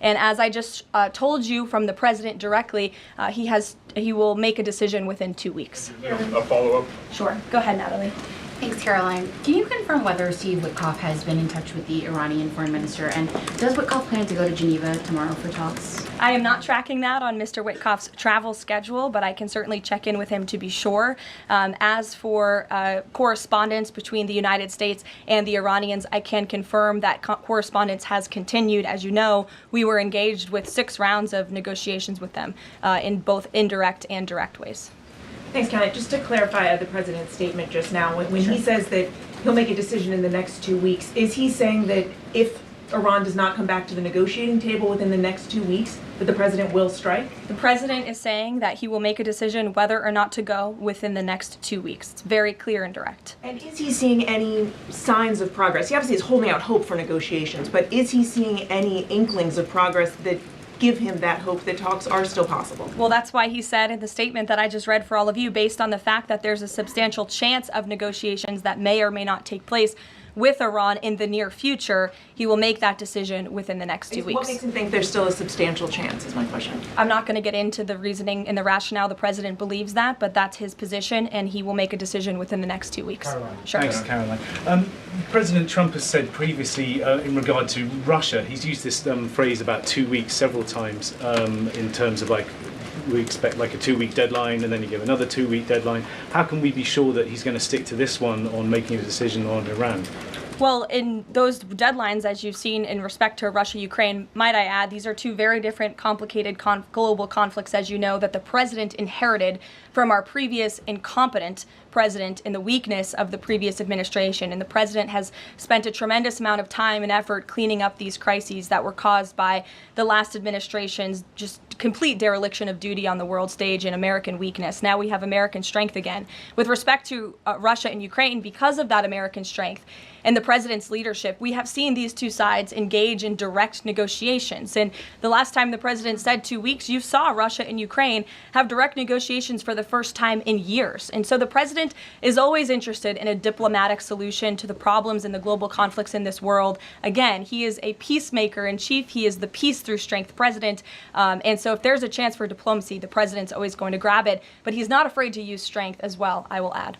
And as I just told you from the president directly, he will make a decision within 2 weeks. A follow-up? Sure. Go ahead, Natalie. Thanks, Karoline. Can you confirm whether Steve Witkoff has been in touch with the Iranian foreign minister, and does Witkoff plan to go to Geneva tomorrow for talks? I am not tracking that on Mr. Witkoff's travel schedule, but I can certainly check in with him to be sure. As for correspondence between the United States and the Iranians, I can confirm that correspondence has continued. As you know, we were engaged with 6 rounds of negotiations with them in both indirect and direct ways. Thanks, Karoline. Just to clarify the president's statement just now, when he says that he'll make a decision in the next 2 weeks, is he saying that if Iran does not come back to the negotiating table within the next 2 weeks, that the president will strike? The president is saying that he will make a decision whether or not to go within the next 2 weeks. It's very clear and direct. And is he seeing any signs of progress? He obviously is holding out hope for negotiations, but is he seeing any inklings of progress that give him that hope that talks are still possible? Well, that's why he said in the statement that I just read for all of you, based on the fact that there's a substantial chance of negotiations that may or may not take place with Iran in the near future, he will make that decision within the next 2 weeks. What makes him think there's still a substantial chance, is my question. I'm not going to get into the reasoning and the rationale the president believes that, but that's his position, and he will make a decision within the next 2 weeks. Karoline. Sure. Thanks, Karoline. President Trump has said previously in regard to Russia, he's used this phrase about 2 weeks several times in terms of like, we expect like a 2-week deadline and then you give another 2-week deadline. How can we be sure that he's going to stick to this one on making a decision on Iran? Well, in those deadlines, as you've seen in respect to Russia, Ukraine, might I add, these are 2 very different, complicated global conflicts, as you know, that the president inherited from our previous incompetent president in the weakness of the previous administration. And the president has spent a tremendous amount of time and effort cleaning up these crises that were caused by the last administration's just complete dereliction of duty on the world stage and American weakness. Now we have American strength again. With respect to Russia and Ukraine, because of that American strength and the president's leadership, we have seen these 2 sides engage in direct negotiations. And the last time the president said 2 weeks, you saw Russia and Ukraine have direct negotiations for the first time in years. And so the president is always interested in a diplomatic solution to the problems and the global conflicts in this world. Again, he is a peacemaker in chief. He is the peace through strength president. And so if there's a chance for diplomacy, the president's always going to grab it. But he's not afraid to use strength as well, I will add.